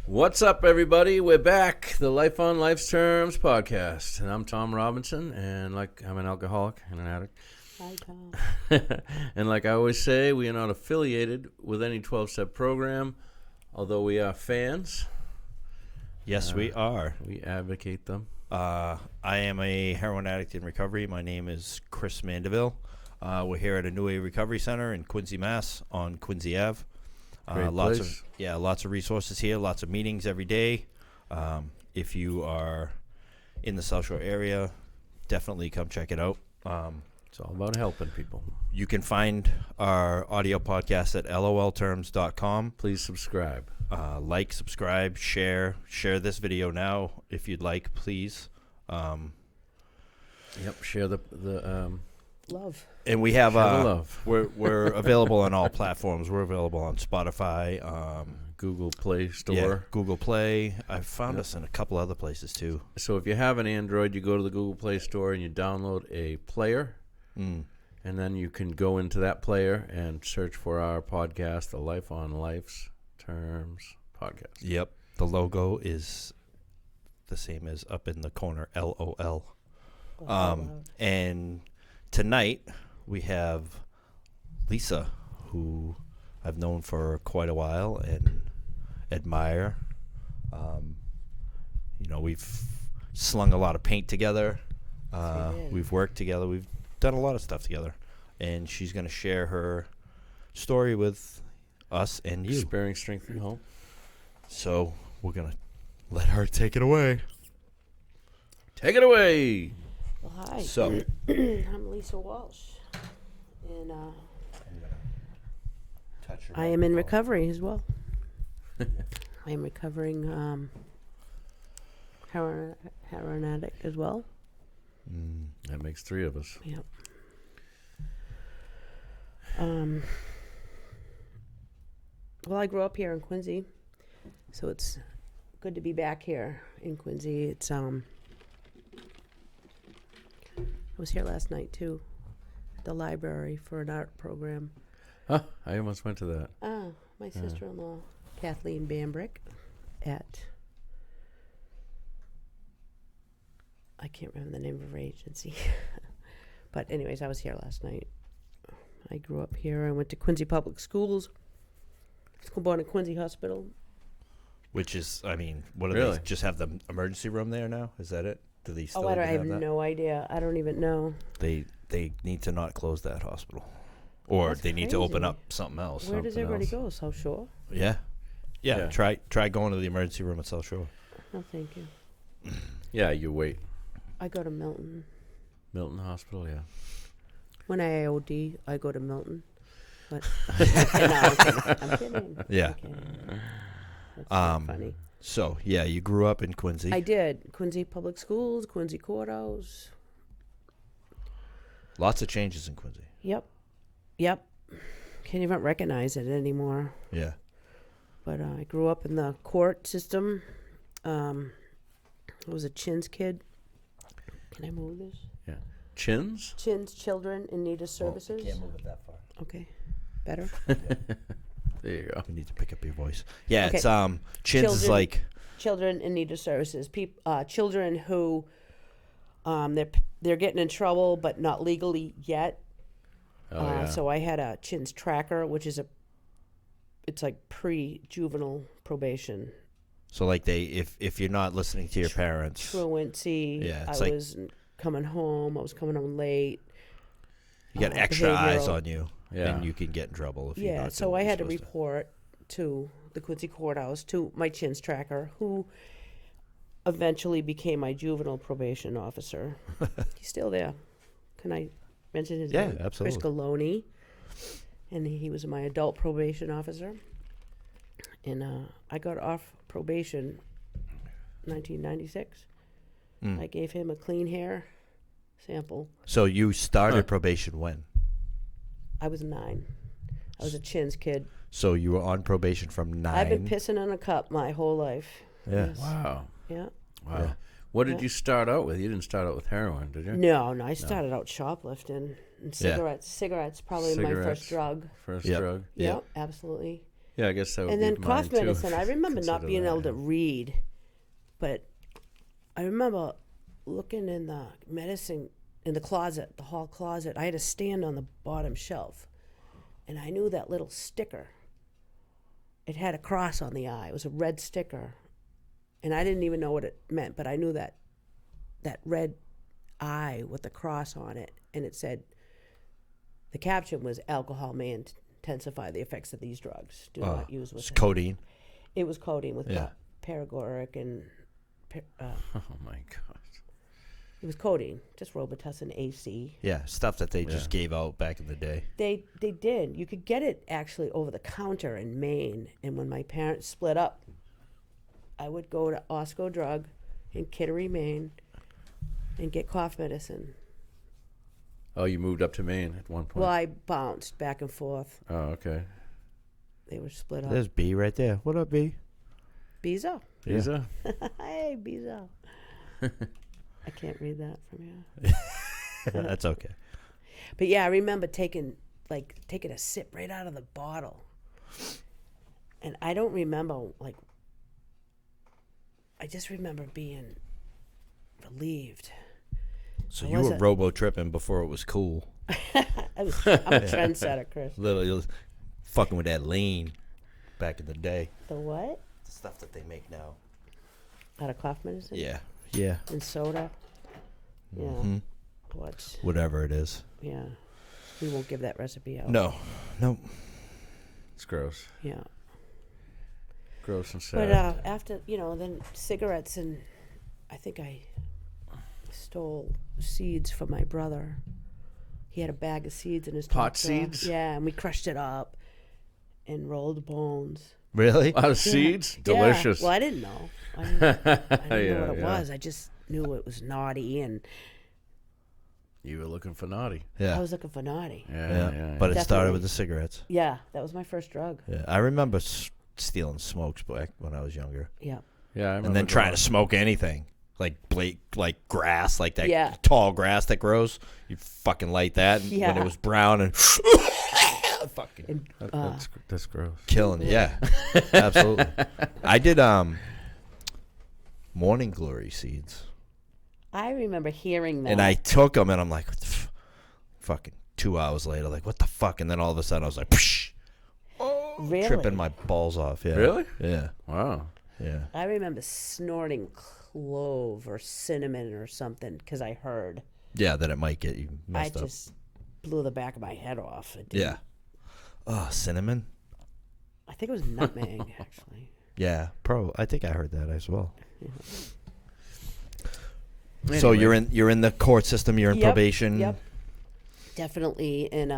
What's up, everybody? We're back, the Life on Life's Terms podcast. And I'm Tom Robinson, and I'm an alcoholic and an addict. Hi, Tom. And like I always say, we are not affiliated with any 12-step program, although we are fans. Yes, we are. We advocate them. I am a heroin addict in recovery. My name is Chris Mandeville. We're here at a New Age Recovery Center in Quincy, Mass. On Quincy Ave. Lots of resources here. Lots of meetings every day. If you are in the South Shore area, definitely come check it out. It's all about helping people. You can find our audio podcast at LOLTERMS.com. Please subscribe. Like, subscribe, share this video now if you'd like, please. Share the Love. And we have love. We're available on all platforms. We're available on Spotify, Google Play Store. yeah, Google Play. I found us in a couple other places too. So if you have an Android, you go to the Google Play Store and you download a player. And then you can go into that player and search for our podcast, the Life on Life's Terms podcast. Yep. The logo is the same as up in the corner, LOL. And tonight we have Lisa, who I've known for quite a while and admire. We've slung a lot of paint together. We've worked together. We've done a lot of stuff together. And she's going to share her story with us and you. Sparing strength and hope. So we're going to let her take it away. Take it away. Well, hi. So I'm Lisa Walsh, and I am in recovery as well. I am recovering heroin addict as well. That makes three of us. Yep. Well, I grew up here in Quincy, so it's good to be back here in Quincy. It's I was here last night too, the library for an art program. Huh, I almost went to that. My sister-in-law, Kathleen Bambrick, I can't remember the name of her agency. But anyways, I was here last night. I grew up here. I went to Quincy Public Schools. School born at Quincy Hospital. which is, I mean, what do Really? they just have the emergency room there now? Is that it? Do they still I even have have that? no idea. I don't even know. They need to not close that hospital, or That's they need to open crazy. up something else. Where does Something everybody else. go? South Shore? Yeah. Yeah. Try going to the emergency room at South Shore. No, thank you. Yeah, you wait. I go to Milton. Milton Hospital, yeah. When I OD, I go to Milton. But I'm kidding. Yeah. I'm kidding. That's not funny. So yeah, you grew up in Quincy. I did. Quincy Public Schools, Quincy Courthouse. Lots of changes in Quincy. Yep. Can't even recognize it anymore. Yeah. But I grew up in the court system. I was a CHINS kid. Can I move this? Yeah. Chins? CHINS, Children in Need of Services. move it that far. Okay. Better? There you go. We need to pick up your voice. Yeah, Okay. it's Chins is Children. like Children in Need of Services. Children who they're getting in trouble but not legally yet. Oh, yeah. So I had a CHINS tracker, which is it's like pre-juvenile probation. so like they if you're not listening to your parents. Truancy. Yeah, it's I like- was coming home. I was coming home late. You got extra eyes behavioral. on you, Yeah. and you can get in trouble if you're Yeah, not so doing what I you're had to supposed report to the Quincy Courthouse, to my CHINS tracker, who eventually became my juvenile probation officer. He's still there. Can I mention his Yeah, name? absolutely. Chris Galone. And he was my adult probation officer. And I got off probation 1996. Mm. I gave him a clean hair sample. So you started probation when? I was 9. I was a CHINS kid. So you were on probation from 9. I've been pissing in a cup my whole life. Yeah. Yes. Wow. Yeah. Wow. Yeah. What did Yeah. you start out with? You didn't start out with heroin, did you? No, I started out shoplifting and Yeah. cigarettes. Cigarettes probably my Cigarettes. first drug. First Yep. drug. Yeah. Yep, absolutely. Yeah, I guess that would And be then mine cough too, medicine. I remember not consider being that, able to yeah. read, but I remember looking in the medicine in the closet, the hall closet. I had to stand on the bottom shelf, and I knew that little sticker. It had a cross on the eye. It was a red sticker, and I didn't even know what it meant, but I knew that red eye with the cross on it, and it said the caption was "Alcohol may intensify the effects of these drugs. Do not use with It's it." codeine. It was codeine with Yeah. paregoric and Oh my god. it was codeine, just Robitussin AC. Yeah, stuff that they Yeah. just gave out back in the day. They did. You could get it actually over the counter in Maine. And when my parents split up, I would go to Osco Drug in Kittery, Maine, and get cough medicine. Oh, you moved up to Maine at one point. Well, I bounced back and forth. Oh, okay. They were split up. There's B right there. What up, B? Bezo. Yeah. Visa? Hey, Bezo. I can't read that from here. That's okay. But yeah, I remember taking a sip right out of the bottle. And I don't remember, I just remember being relieved. So I you were wasn't- robo tripping before it was cool. I'm a trendsetter, Chris. Literally fucking with that lean back in the day. The what? The stuff that they make now. Out of cough medicine? Yeah. Yeah. And soda? Yeah. Mhm. What? Whatever it is. Yeah. We won't give that recipe out. No. Nope. It's gross. Yeah. Gross and But sad. after, then cigarettes, and I think I stole seeds from my brother. He had a bag of seeds in his Pot top drawer. seeds? Yeah, and we crushed it up and rolled bones. Really? Out of seeds? Yeah. Delicious. Well, I didn't know. I didn't know Yeah, what it yeah. was. I just knew it was naughty, and You were looking for naughty. Yeah. I was looking for naughty. Yeah, yeah. yeah. But it started Definitely. with the cigarettes. Yeah, that was my first drug. Yeah. I remember stealing smokes back when I was younger. Yeah. Yeah, I remember And then trying going- to smoke anything. Like grass, like that Yeah. tall grass that grows. You fucking light that and when Yeah. it was brown and fucking And, That's gross. killing it. Yeah. Absolutely. I did morning glory seeds. I remember hearing that. And I took them and I'm like, what the fucking 2 hours later, like, what the fuck? And then all of a sudden I was like, psh, really? tripping my balls off. Yeah. Really? Yeah. Wow. Yeah. I remember snorting clove or cinnamon or something because I heard. Yeah, that it might get you I messed up. just blew the back of my head off. It didn't- Yeah. Oh, cinnamon? I think it was nutmeg, actually. Yeah, I think I heard that as well. Anyway. So you're in the court system, you're in Yep, probation. Yep. Definitely. And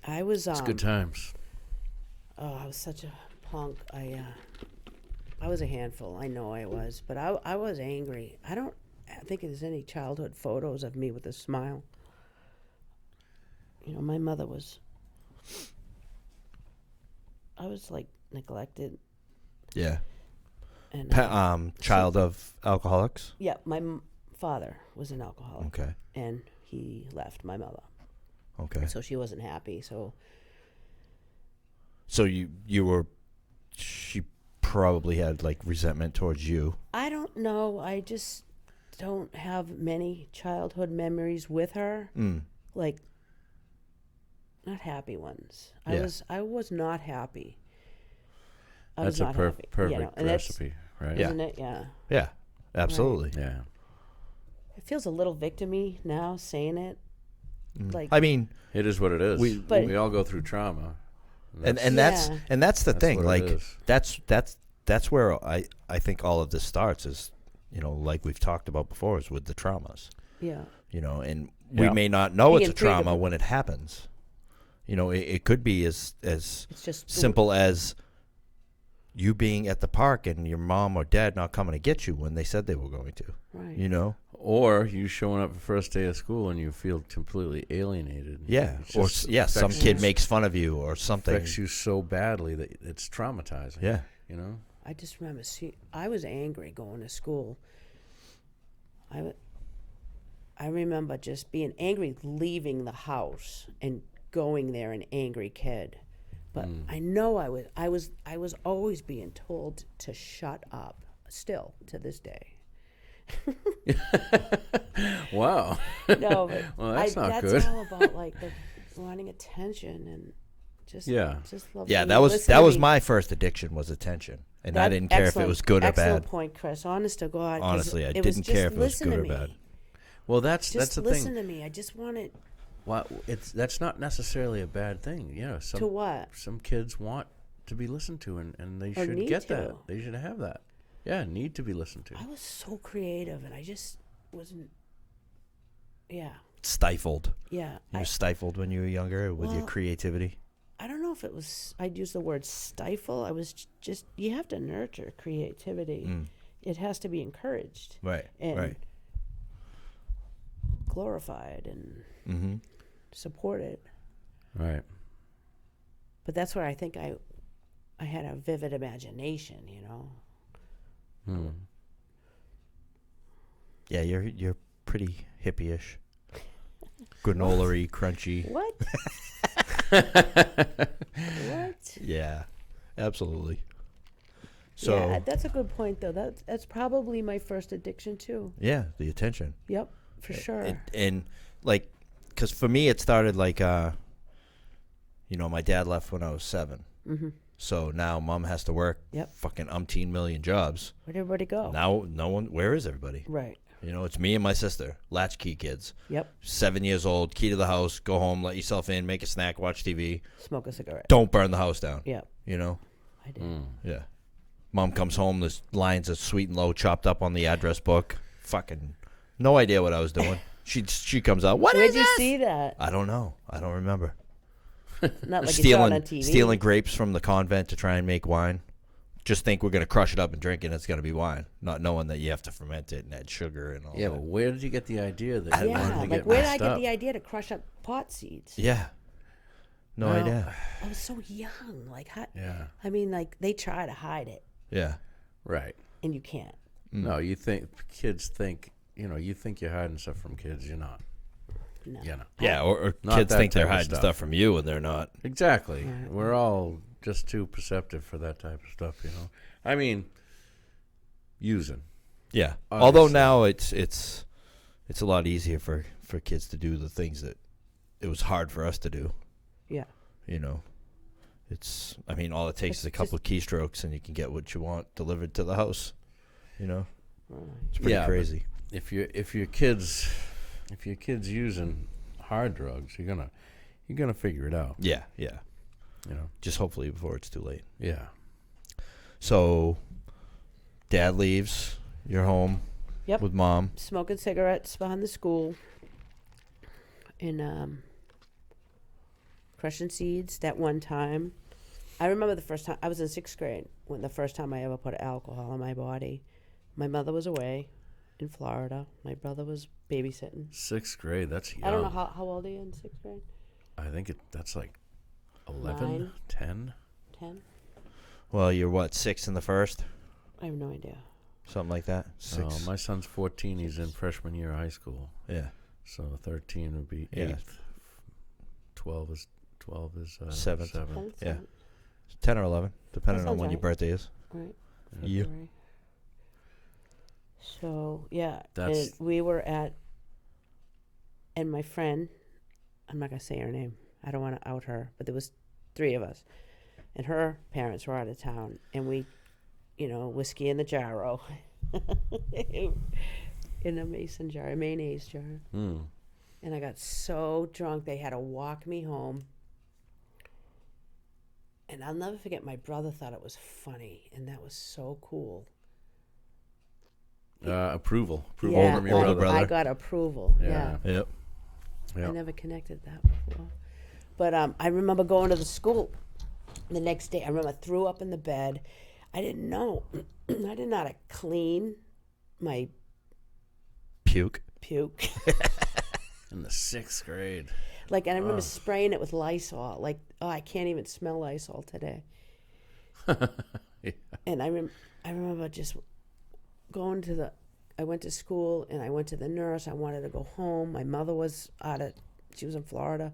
I was. It's good times. Oh, I was such a punk. I was a handful. I know I was, but I was angry. I don't think there's any childhood photos of me with a smile. My mother was. I was neglected, Yeah. and Child of alcoholics. yeah, my father was an alcoholic, Okay. and he left my mother, Okay. so she wasn't happy. So So you were, she probably had resentment towards you. I don't know. I just don't have many childhood memories with her. Mm. Not happy ones. Yeah. I was not happy. I That's was a not happy. perfect and that's- recipe, right? Yeah. Isn't it? Yeah. Yeah. Absolutely. Yeah. It feels a little victim-y now saying it. I mean, It is what it is. But- We all go through trauma. and Yeah. that's the That's thing. what it Like is. that's where I think all of this starts is, like we've talked about before, is with the traumas. Yeah. And we Yeah. may not know it's a Being trauma treated- when it happens. It could be as It's just simple as you being at the park and your mom or dad not coming to get you when they said they were going to. Right. Or you showing up the first day of school and you feel completely alienated. Yeah. It Or just some affects kid you- makes fun of you or something. affects you so badly that it's traumatizing. Yeah. I just remember I was angry going to school. I remember just being angry leaving the house and going there an angry kid. But I know I was always being told to shut up, still to this day. Wow. No, but Well, that's not that's good. all about like the wanting attention and just love. Yeah, being- that was listen to me. my first addiction was attention, and I That- didn't care if it excellent- was good or excellent bad. point, Chris. Honest to God. 'cause Honestly, I it was didn't just care if it was listen good to or me. bad. Well, that's Just the listen thing. to me. I just wanted Well, that's not necessarily a bad thing. Yeah, to what? some kids want to be listened to, and they Or should need get to. that. They should have that. Yeah, need to be listened to. I was so creative, and I just wasn't. Yeah, Stifled. yeah. You were stifled when you were younger with your Well, creativity. I don't know if it was. I'd use the word stifle. I was just. You have to nurture creativity. It has to be encouraged Right. and right. glorified and Mm-hmm. supported. Right. But that's where I think I had a vivid imagination. You know. Hmm. Yeah, you're pretty hippie-ish. Granola-y, crunchy. What? What? Yeah, absolutely. So Yeah, that's a good point, though. That's probably my first addiction too. yeah, the attention. Yep, for sure. And like, because for me, it started like, my dad left when I was 7. Mm-hmm. So now mom has to work Yep. fucking umpteen million jobs. Where'd everybody go? Now, no one, where is everybody? Right. It's me and my sister, latchkey kids. Yep. 7 years old, key to the house, go home, let yourself in, make a snack, watch TV. Smoke a cigarette. Don't burn the house down. Yep. I did. Yeah. Mom comes home, there's lines of sweet and low chopped up on the address book. Fucking no idea what I was doing. She comes out, what Where'd is you this? see that? I don't know. I don't remember. Not like you saw it on Stealing TV. stealing grapes from the convent to try and make wine. Just think we're going to crush it up and drink it and it's going to be wine. Not knowing that you have to ferment it and add sugar and all Yeah, that. but where did you get the idea that you wanted Yeah, to like get where did I messed get up? the idea to crush up pot seeds? Yeah. No Well, idea. I was so young. Like, Yeah. I mean, like they try to hide it, Yeah. Right. and you can't. No, you think kids think you think you're hiding stuff from kids. You're not. No. You know. Yeah, or Not kids that think they're type of hiding stuff. stuff from you and they're not. Exactly. We're all just too perceptive for that type of stuff. I mean, using. Yeah. Obviously. Although now it's a lot easier for kids to do the things that it was hard for us to do. Yeah. It's all it takes It's is a couple of keystrokes and you can get what you want delivered to the house. It's pretty Yeah, but crazy. If your kids using hard drugs, you're gonna figure it out. Yeah. Just hopefully before it's too late. Yeah. So dad leaves, you're home Yep. with mom. Smoking cigarettes behind the school, and crushing seeds. That one time, I remember the first time I was in 6th grade when the first time I ever put alcohol in my body. My mother was away in Florida. My brother was babysitting. 6th grade. That's young. I don't know how old are you in 6th grade? I think that's like 11, 9. 10. 10? Well, you're what, 6 in the first? I have no idea. Something like that? 6. Oh, my son's 14. He's in freshman year of high school. Yeah. So 13 would be Yeah. 8th. 12 is 7th. 7th. Yeah. 10 or 11, depending on sounds when your right. birthday is. Right. Yeah. February. So yeah, That's- and we were at, and my friend, I'm not gonna say her name. I don't want to out her, but there was 3 of us, and her parents were out of town, and we, whiskey in the jarro, in a mason jar, a mayonnaise jar, Mm. and I got so drunk they had to walk me home. And I'll never forget, my brother thought it was funny, and that was so cool. Approval from Yeah, your older brother. I got approval. Yeah. Yep. Yep. I never connected that before. But I remember going to the school the next day. I remember I threw up in the bed. I didn't know. I didn't know how to clean my Puke. puke. In the 6th grade. And I remember spraying it with Lysol. I can't even smell Lysol today. Yeah. And I remember just going I went to school and I went to the nurse. I wanted to go home. My mother was she was in Florida.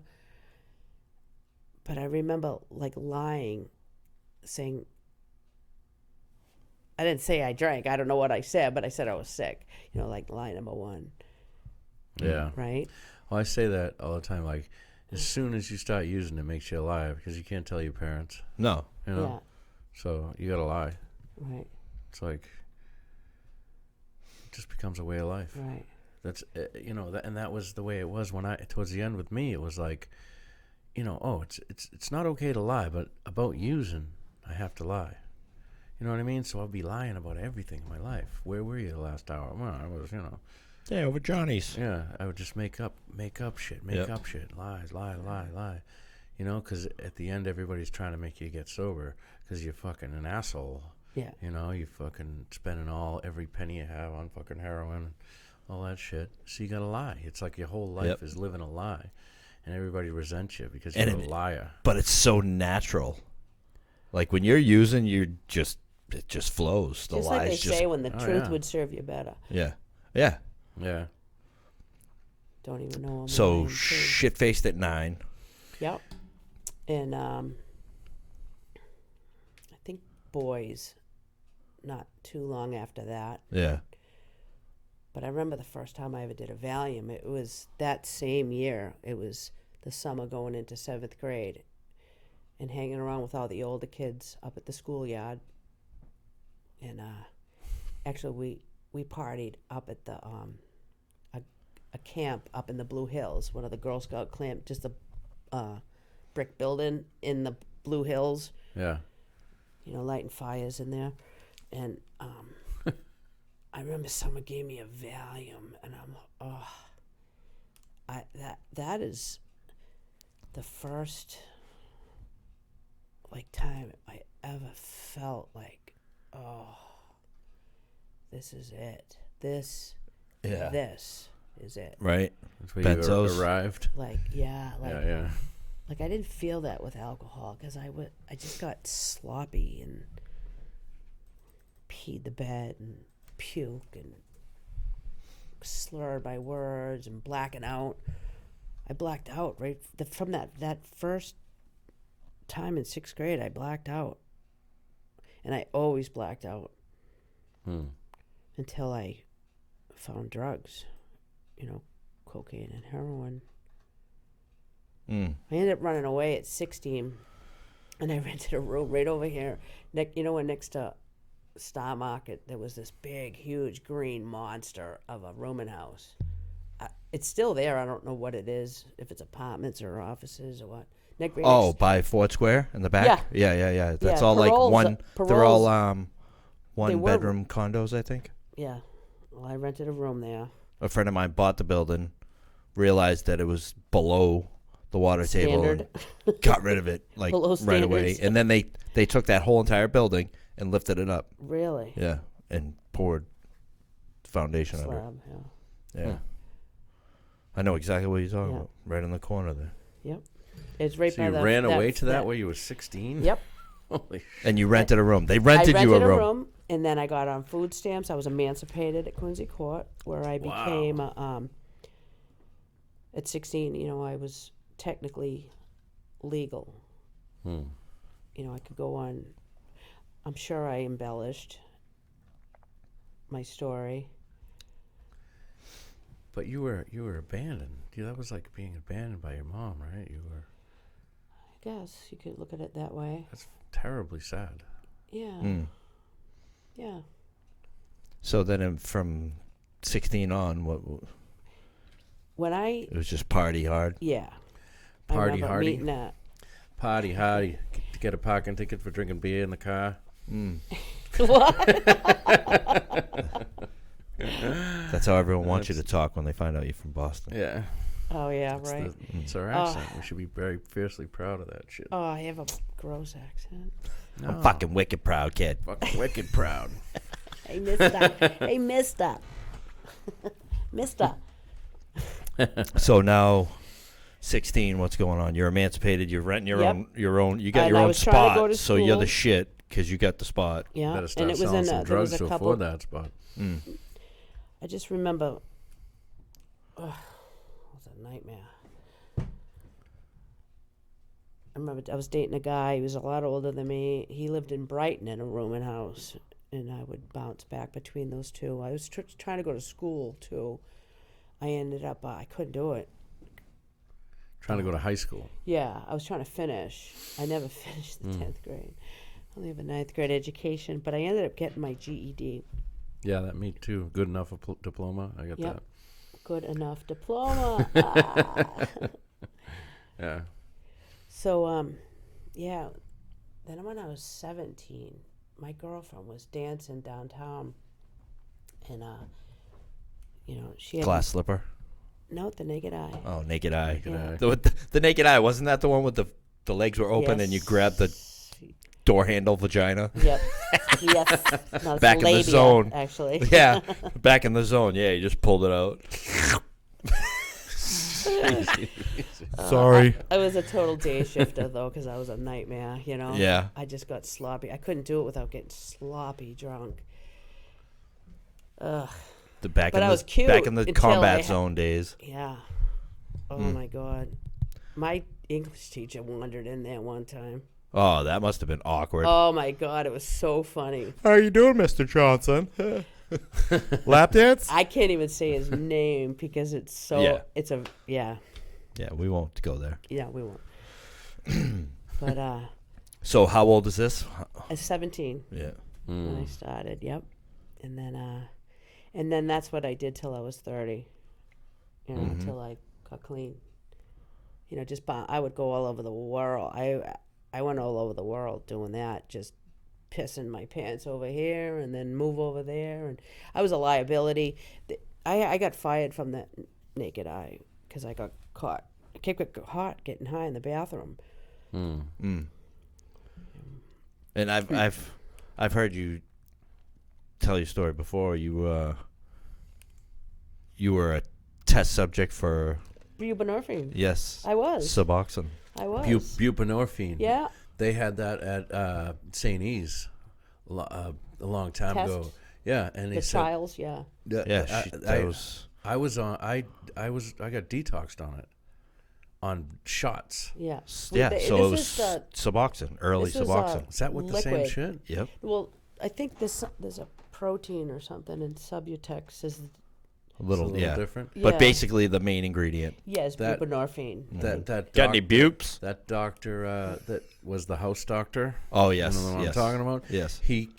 But I remember like lying, saying, I didn't say I drank. I don't know what I said, but I said I was sick. You know, like lie number one. Yeah. Right? Well, I say that all the time. Like, as soon as you start using it, makes you a liar because you can't tell your parents. No. You know? So you got to lie. Right. It's like, it just becomes a way of life. Right. That's, you know, and that was the way it was towards the end with me. It was like, you know, it's not okay to lie, but about using, I have to lie. You know what I mean? So I'll be lying about everything in my life. Where were you the last hour? Well, I was, you know. Yeah, over Johnny's. Yeah, I would just make up shit, up shit, lie. You know, because at the end, everybody's trying to make you get sober because you're fucking an asshole. Yeah. You know, you fucking spending every penny you have on fucking heroin, all that shit. So you gotta lie. It's like your whole life is living a lie. And everybody resents you because you're a liar. But it's so natural. Like when you're using, it just flows. The Just lies like they just say when the truth would serve you better. Yeah. Don't even know. So shit-faced at 9. Yep. And I think boys, not too long after that. Yeah. But I remember the first time I ever did a Valium. It was that same year. It was the summer going into 7th grade and hanging around with all the older kids up at the schoolyard. And actually, we partied up at the a camp up in the Blue Hills, one of the Girl Scout camp, just a brick building in the Blue Hills. Yeah. You know, lighting fires in there. And I remember someone gave me a Valium, and I'm that is the first time I ever felt like, this is it. This is it. Right. That's where Benzos. you arrived. Yeah. Like I didn't feel that with alcohol because I just got sloppy and peed the bed and puke and slurred my words and blacking out. I blacked out right from that first time in 6th grade. I blacked out, and I always blacked out until I found drugs, you know, cocaine and heroin. I ended up running away at 16, and I rented a room right over here. You know, next to Star Market, there was this big, huge green monster of a rooming house. It's still there. I don't know what it is, if it's apartments or offices or what. By Fort Square in the back? Yeah. That's all like one. They're all one bedroom condos, I think. Yeah. Well, I rented a room there. A friend of mine bought the building, realized that it was below the water table, and got rid of it like right away. And then they took that whole entire building and lifted it up. Really? Yeah, and poured the foundation under it. Yeah. I know exactly what you're talking about. Right in the corner there. Yep. It's right so by you the... ran away to that where you were 16? Yep. Holy shit. And you rented a room. They rented you a room. And then I got on food stamps. I was emancipated at Quincy Court, where I became... at 16, you know, I was technically legal. You know, I could go on... I'm sure I embellished my story. But you were abandoned. That was like being abandoned by your mom, right? You were... I guess you could look at it that way. That's terribly sad. Yeah. Yeah. So then from 16 on, it was just party hard? Yeah. Party hardy? Meeting that. Party hardy. Get a parking ticket for drinking beer in the car. What? That's how everyone wants you to talk when they find out you're from Boston. Yeah. Oh, yeah, right. It's our accent. We should be very fiercely proud of that shit. Oh, I have a gross accent. No. I'm fucking wicked proud, kid. Fucking wicked proud. Hey, mister. Hey, mister. Mister. So now, 16, what's going on? You're emancipated. You're renting your own. You got your own spot. So you're the shit because you got the spot. Yeah. Better start selling some drugs to afford that spot. I just remember, it was a nightmare. remember I was dating a guy. He was a lot older than me. He lived in Brighton in a rooming house, and I would bounce back between those two. I was trying to go to school too. I ended up I couldn't do it. Trying to go to high school. Yeah, I was trying to finish. I never finished the 10th grade. I only have a 9th grade education, but I ended up getting my GED. Yeah, that me too. Good enough diploma. I got that. Good enough diploma. Ah. Yeah. So, yeah. Then when I was 17, my girlfriend was dancing downtown, and she had Glass slipper. No, the naked eye. Oh, naked eye. Yeah. The naked eye, wasn't that the one with the legs were open and you grabbed the door handle vagina? Yep. Yes. No, it's back in labia, the zone. Actually. Yeah, back in the zone. Yeah, you just pulled it out. Sorry. I was a total day shifter, though, because I was a nightmare, Yeah. I just got sloppy. I couldn't do it without getting sloppy drunk. Ugh. Back I was cute back in the until combat zone days. Yeah. Oh, my God. My English teacher wandered in there one time. Oh, that must have been awkward. Oh, my God. It was so funny. How are you doing, Mr. Johnson? Lap dance? I can't even say his name because it's so... Yeah. It's a... Yeah. Yeah, we won't go there. Yeah, we won't. But, So how old is this? I was 17 Yeah. when I started. Yep. And then that's what I did till I was 30. Until I got clean. I would go all over the world. I went all over the world doing that, just pissing my pants over here and then move over there. And I was a liability. I got fired from the naked eye because I got caught. I kept caught getting high in the bathroom. And I've heard you tell your story before. You were a test subject for Buprenorphine. Yes. I was. Suboxone. I was. Buprenorphine. Yeah. They had that at St. E's a long time Test? ago. Yeah, and they The said, trials, yeah. Yeah, I got detoxed on it, on shots. Yeah. Yeah, This so it was is, Suboxone, early this was, Suboxone. Is that what the same liquid. shit? Yep. Well, I think there's a protein or something in Subutex is A little, It's a little different. But Yeah. basically the main ingredient. yes, That- buprenorphine. That Got any bupes? That doctor that was the house doctor. Oh, yes. You know what yes. I'm talking about? Yes. He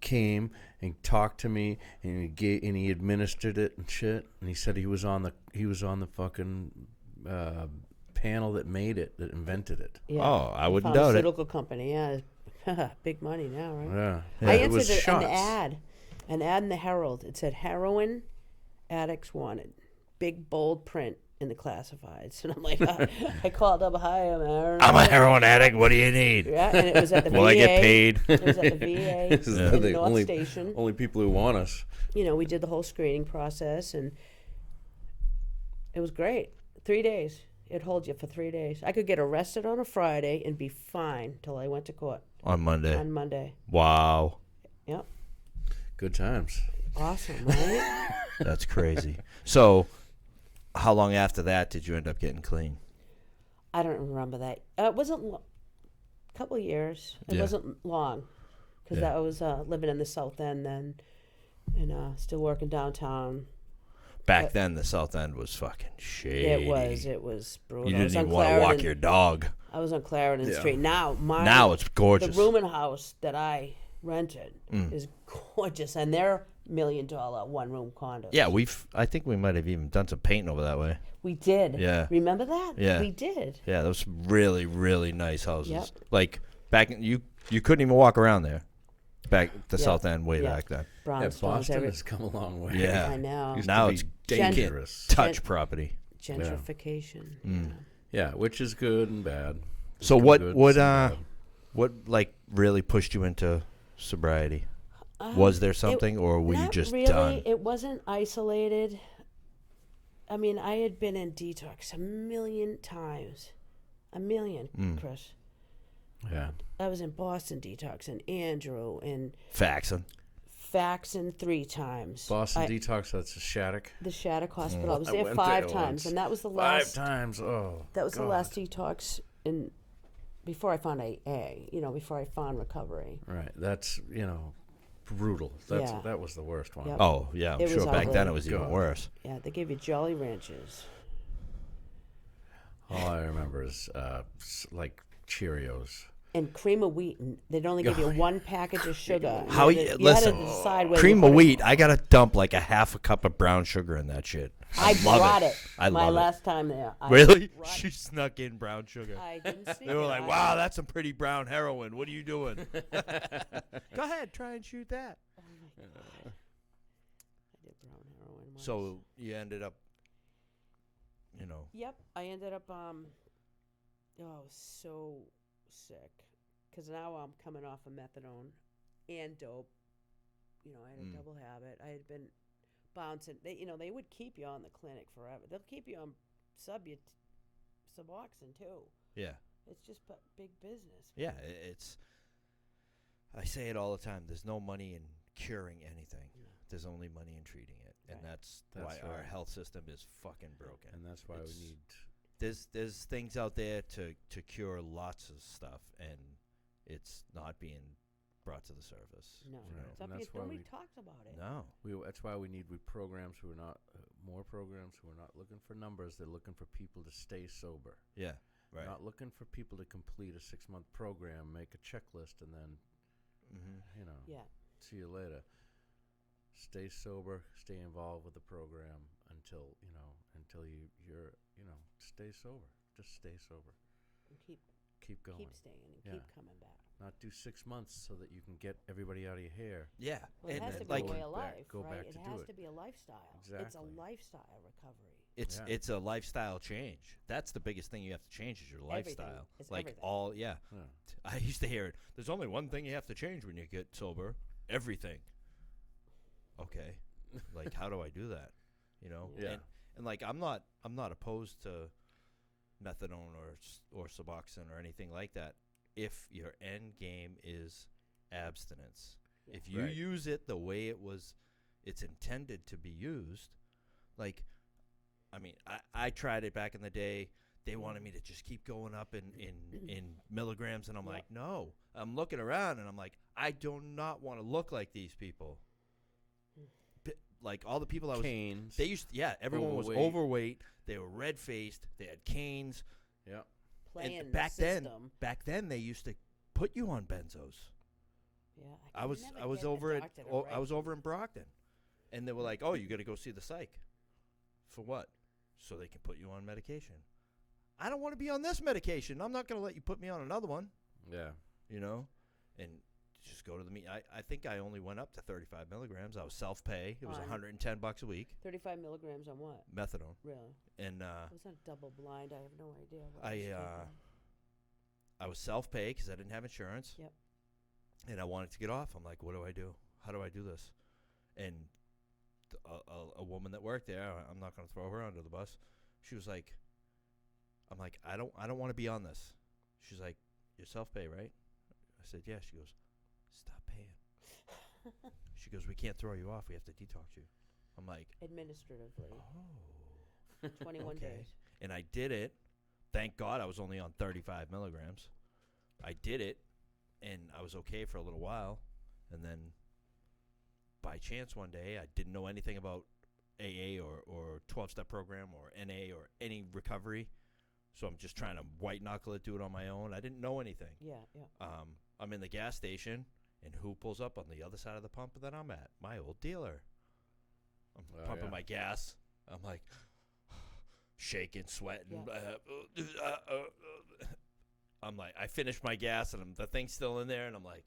came and talked to me, and he administered it and shit. And he said he was on the fucking panel that made it, that invented it. Yeah. Oh, I wouldn't doubt it. Pharmaceutical company, yeah. Big money now, right? Yeah, I it was answered shots. an ad in the Herald. It said heroin addicts wanted, big bold print in the classifieds, and I'm like, I called up, hi, I'm a heroin addict. What do you need? Yeah, and it was at the VA. Will I get paid? It was at the VA This is in the North Station. only people who want us. We did the whole screening process, and it was great. 3 days. It holds you for 3 days. I could get arrested on a Friday and be fine till I went to court On Monday. on Monday. Wow. Yep. Good times. Awesome, right? That's crazy. So, how long after that did you end up getting clean? I don't remember that. It wasn't a couple of years. It Yeah. wasn't long because Yeah. I was living in the South End then and still working downtown. Back then, the South End was fucking shady. It was brutal. You I was didn't on even want to walk Clarendon- your dog. I was on Clarendon Yeah. Street. Now Now it's gorgeous. The rooming house that I rented Mm. is gorgeous, and they're $1 million one-room condos. Yeah, I think we might have even done some painting over that way. We did. Yeah. Remember that? Yeah. We did. Yeah, those really, really nice houses. Yep. Like back, you couldn't even walk around there. Back the Yeah. South End way Yeah. back then. Yeah, Brownstones. Boston has come a long way. Yeah. I know. Used Now to be it's dangerous. Touch property. Gentrification. Mm. Yeah, which is good and bad. So Some what good, what some bad. what like really pushed you into sobriety? Was there something, or were you Not just really. done? It wasn't isolated. I mean, I had been in detox 1,000,000 times. 1,000,000, Mm. Chris. Yeah. I was in Boston detox and Andrew and Faxon. Faxon 3 times. Boston Detox, that's a Shattuck. The Shattuck Hospital. I was I there went 5 there times, once. and that was the 5 last. times. Oh, That was the God. last detox in before I found AA, before I found recovery. Right. That's, brutal. Yeah. That was the worst one. Yep. Oh, yeah. I'm It sure was back then ugly. it was even God. worse. Yeah, they gave you Jolly Ranchers. All I remember is like Cheerios. And cream of wheat, and they'd only give you one package of sugar. How you you had to listen? decide whether Cream you of put it- wheat. I gotta dump like a half a cup of brown sugar in that shit. I love brought it. I my love it. last time there. I Really? brought- She snuck in brown sugar. I didn't see They were it. like, I- "Wow, that's some pretty brown heroin. What are you doing?" Go ahead, try and shoot that. Oh my God. I did brown heroin once. So you ended up, Yep, I ended up so sick because now I'm coming off of methadone and dope. I had a double habit. I had been bouncing. They would keep you on the clinic forever. They'll keep you on Suboxone too. yeah, It's just big business. yeah. It's. I say it all the time. There's no money in curing anything. Yeah. There's only money in treating it, and Right. that's That's why our right. health system is fucking broken. And that's why It's- we need. There's things out there to cure lots of stuff, and it's not being brought to the surface. No, Right. it's And up that's here. why Nobody we- talks about it. No. That's why we need programs who are not more programs who are not looking for numbers. They're looking for people to stay sober. Yeah. Right. Not looking for people to complete a 6-month program, make a checklist, and then Mm-hmm. Yeah. see you later. Stay sober. Stay involved with the program until you're stay sober. Just stay sober. And Keep going. keep staying and Yeah. keep coming back. Not do 6 months so that you can get everybody out of your hair. Yeah. Well, it and has to be like a way of Go back- life, go right? back It to do has it. to be a lifestyle. It's a Exactly. lifestyle recovery. it's Yeah. it's a lifestyle change. That's the biggest thing you have to change is your Everything. lifestyle. It's like everything. Yeah. I used to hear it. There's only one thing you have to change when you get sober. Everything. Okay. Like how do I do that? Yeah. And like I'm not opposed to methadone or Suboxone or anything like that if your end game is abstinence. Yeah. If you Right. use it the way it's intended to be used, like I mean, I tried it back in the day. They wanted me to just keep going up in milligrams, and I'm Yeah. like, no. I'm looking around, and I'm like, I do not want to look like these people. Like all the people I was, Canes. everyone was Overweight. overweight. They were red faced. They had canes. Yeah. Playing And the back system. then they used to put you on benzos. Yeah, I could was never I was get the over doctor to I write was over me. in Brockton, and they were like, "Oh, you got to go see the psych." For what? So they can put you on medication. I don't want to be on this medication. I'm not going to let you put me on another one. Yeah. And just go to the meet. I think I only went up to 35 milligrams. I was self-pay. It was On- $110 a week. 35 milligrams on what? Methadone. Really? And I was not double blind. I have no idea. What I was I taking. I was self-pay because I didn't have insurance. Yep. And I wanted to get off. I'm like, what do I do? How do I do this? And a woman that worked there, I'm not going to throw her under the bus. She was like, I'm like, I don't want to be on this. She's like, you're self-pay, right? I said, yeah. She goes, stop paying. She goes, we can't throw you off. We have to detox you. I'm like, Administratively, oh. 21 Okay. days. And I did it. Thank God I was only on 35 milligrams. I did it, and I was okay for a little while. And then by chance one day, I didn't know anything about AA or 12-step program or NA or any recovery. So I'm just trying to white knuckle it, do it on my own. I didn't know anything. Yeah, yeah. I'm in the gas station, and who pulls up on the other side of the pump that I'm at? My old dealer. I'm Oh, pumping yeah. my gas. I'm like shaking, sweating. Yeah. I'm like, I finished my gas, and the thing's still in there, and I'm like,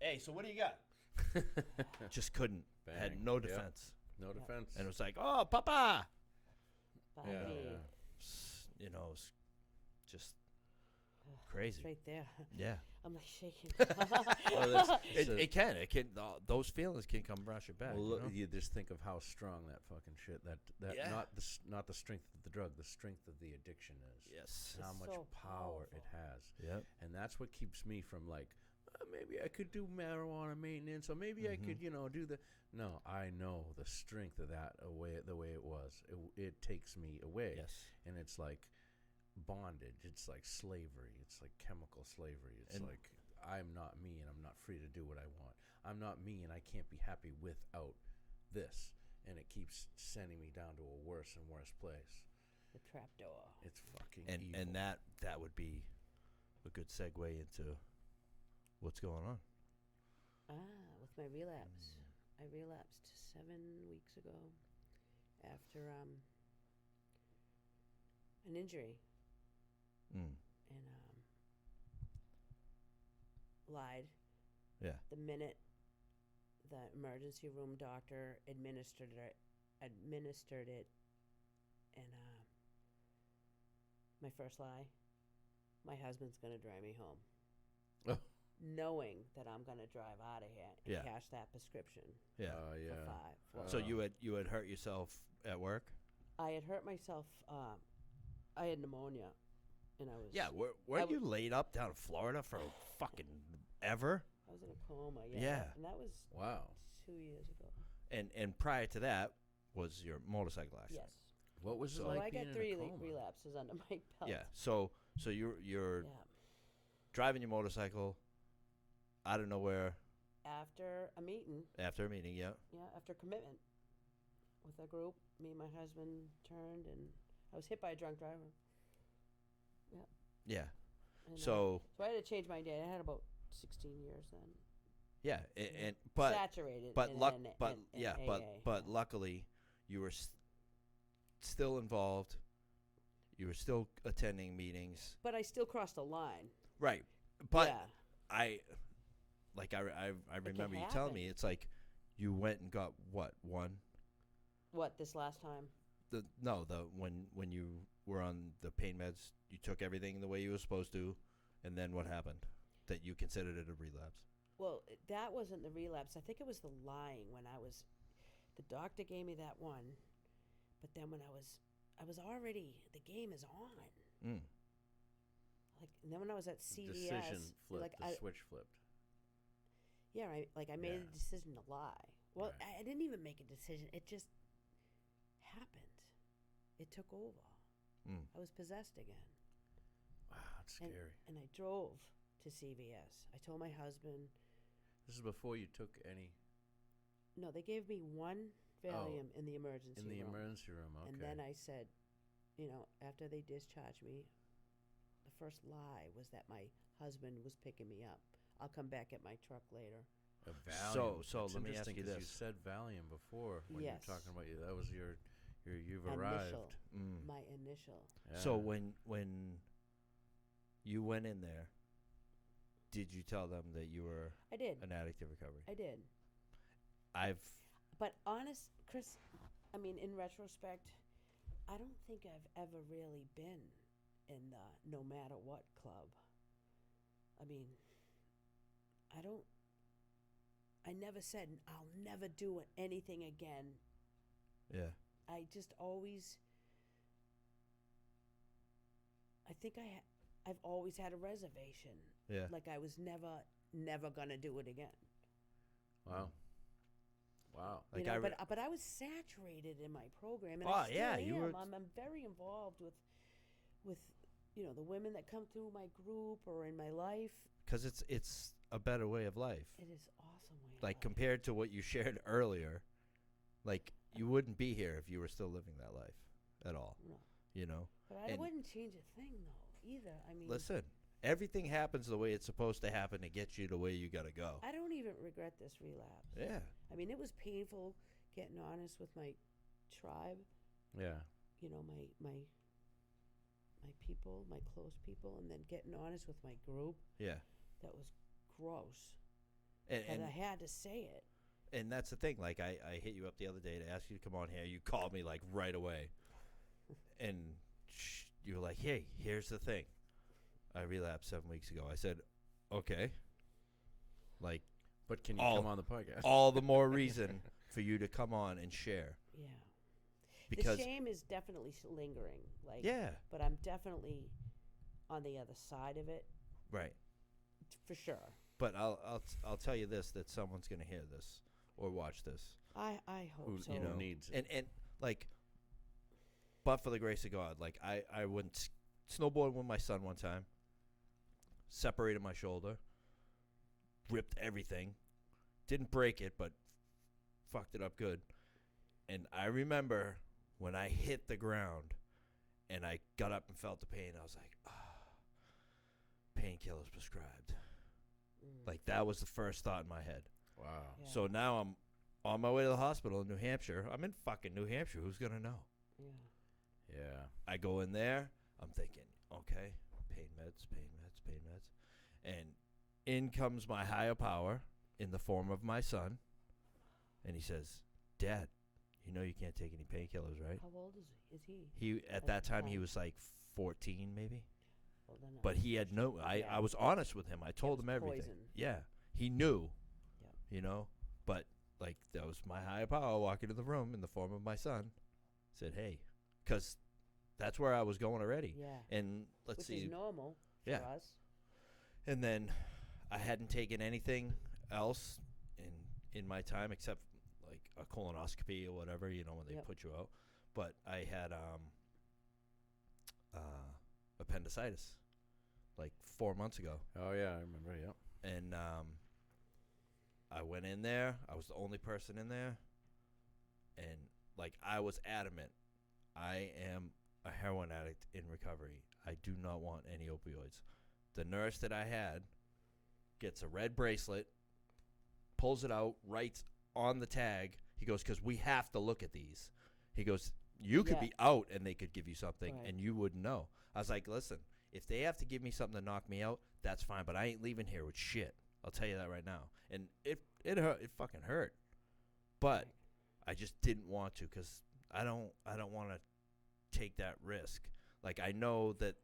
hey, so what do you got? Just couldn't. Had Bang. no Yep. defense. No defense. And it was like, oh, papa. Body. yeah. It was just Ugh, crazy. It's right there. Yeah. I'm like shaking. Well, It can. Those feelings can come rush it back. Well, look, you know? you just think of how strong that fucking shit. That Yeah. not the strength of the drug, the strength of the addiction is. Yes. How It's much so power it powerful. has, Yep. and that's what keeps me from like, maybe I could do marijuana maintenance, or maybe I could, do the. No, I know the strength of that the way it was. It takes me away, Yes. and it's like, bondage. It's like slavery. It's like chemical slavery. It's like I'm not me and I'm not free to do what I want. I'm not me and I can't be happy without this. And it keeps sending me down to a worse and worse place. The trapdoor. It's fucking And evil. and that would be a good segue into what's going on. With my relapse. I relapsed 7 weeks ago after an injury. And lied. Yeah. The minute the emergency room doctor administered it, and my first lie, my husband's gonna drive me home, knowing that I'm gonna drive out of here and cash that prescription. Yeah. Yeah. For five. So you had hurt yourself at work? I had hurt myself. I had pneumonia, and I was Weren't you laid up down in Florida for fucking ever? I was in a coma. Yeah. And that was 2 years ago. And prior to that was your motorcycle accident. Yes. What was it So like I being got in three a coma? relapses under my belt. Yeah. So you're driving your motorcycle out of nowhere After a meeting. after a meeting. Yeah. Yeah, after commitment with a group, me and my husband turned, and I was hit by a drunk driver. Yeah. Yeah. And, So so I had to change my day. I had about 16 years then. yeah, and but saturated. but in, luck, in, but in, in yeah, AA. but luckily you were still involved. You were still attending meetings. But I still crossed a line. Right. But yeah. I remember you telling me it's like you went and got one. What, this last time? When you were on the pain meds, you took everything the way you were supposed to, and then what happened? That you considered it a relapse. Well, that wasn't the relapse. I think it was the lying when I was. The doctor gave me that one, but then when I was already, the game is on. Like, and then when I was at CVS, Decision flipped. like The switch flipped. Yeah, I made a decision to lie. Well, Right. I didn't even make a decision. It just happened. It took over. I was possessed again. Wow, that's scary. And I drove to CVS. I told my husband. This is before you took any. No, they gave me one Valium in the emergency room. In the emergency room, okay. And then I said, after they discharged me, the first lie was that my husband was picking me up. I'll come back at my truck later. A Valium. So It's let me ask interesting you 'cause this. You said Valium before when Yes. you were talking about you. That was your you've Initial. arrived. My initial. Yeah. So when you went in there, did you tell them that you were I did. an addict in recovery? I did. But Chris, I mean, in retrospect, I don't think I've ever really been in the no matter what club. I mean, I never said I'll never do anything again. yeah. I just always, I think I've always had a reservation. Yeah. Like I was never gonna do it again. Wow. Wow. Like but I was saturated in my program, and Oh, I still yeah, am. you were- I'm very involved with the women that come through my group or in my life. because it's a better way of life. It is awesome way. of Like life. compared to what you shared earlier, like you wouldn't be here if you were still living that life at all. No. You know. But I wouldn't change a thing though either. I mean, Listen, everything happens the way it's supposed to happen to get you the way you gotta go. I don't even regret this relapse. Yeah. I mean, it was painful getting honest with my tribe. Yeah. My people, my close people, and then getting honest with my group. Yeah. That was gross. And I had to say it. And that's the thing. Like, I hit you up the other day to ask you to come on here. You called me, like, right away. And you were like, hey, here's the thing. I relapsed 7 weeks ago. I said, okay. Like, But can you come on the podcast? all the more reason for you to come on and share. Yeah. Because the shame is definitely lingering. Like, yeah. But I'm definitely on the other side of it, Right. for sure. But I'll tell you this, that someone's going to hear this or watch this. I hope Who, so. needs it. And like, but for the grace of God, like I wouldn't snowboarding with my son one time. Separated my shoulder. Ripped everything. Didn't break it, but fucked it up good. And I remember when I hit the ground and I got up and felt the pain, I was like, painkillers prescribed. Like, that was the first thought in my head. Wow. Yeah. So now I'm on my way to the hospital in New Hampshire. I'm in fucking New Hampshire. Who's going to know? Yeah. Yeah. I go in there. I'm thinking, okay, pain meds. And in comes my higher power in the form of my son. And he says, Dad, you know you can't take any painkillers, right? How old is he? At that time, he was like 14 maybe. Well, then But he had no, I was honest with him. I told him everything. Poison. Yeah. He knew, Yeah. you know, but like that was my higher power walking into the room in the form of my son. Said, hey, because that's where I was going already. Yeah. And let's Which see. is normal for Yeah. us. And then I hadn't taken anything else in my time except like a colonoscopy or whatever, you know, when they Yep. put you out. But I had appendicitis like 4 months ago. Oh yeah, I remember. Yeah. And I went in there. I was the only person in there. And like I was adamant, I am a heroin addict in recovery. I do not want any opioids. The nurse that I had gets a red bracelet, pulls it out, writes on the tag. He goes, because we have to look at these. He goes, you could Yeah. be out and they could give you something Right. and you wouldn't know. I was like, listen, if they have to give me something to knock me out, that's fine. But I ain't leaving here with shit. I'll tell you that right now. And it hurt. It fucking hurt. But I just didn't want to because I don't want to take that risk. Like I know that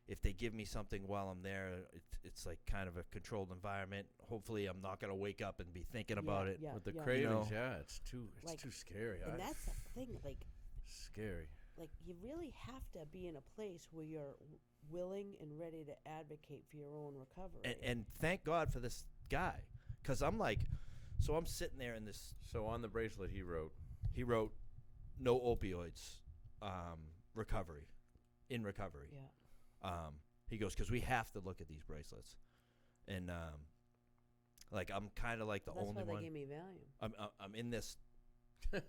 if they give me something while I'm there, it's like kind of a controlled environment. Hopefully, I'm not gonna wake up and be thinking about it. Yeah, With the yeah. cravings, You know? yeah, it's too Like, scary. And that's the thing. Scary. Like you really have to be in a place where you're willing and ready to advocate for your own recovery. And thank God for this guy, because I'm like, so I'm sitting there in this. So on the bracelet, he wrote, No opioids, recovery, in recovery. yeah. He goes, because we have to look at these bracelets, and like I'm kind of like the That's only why they one. gave me Valium. I'm in this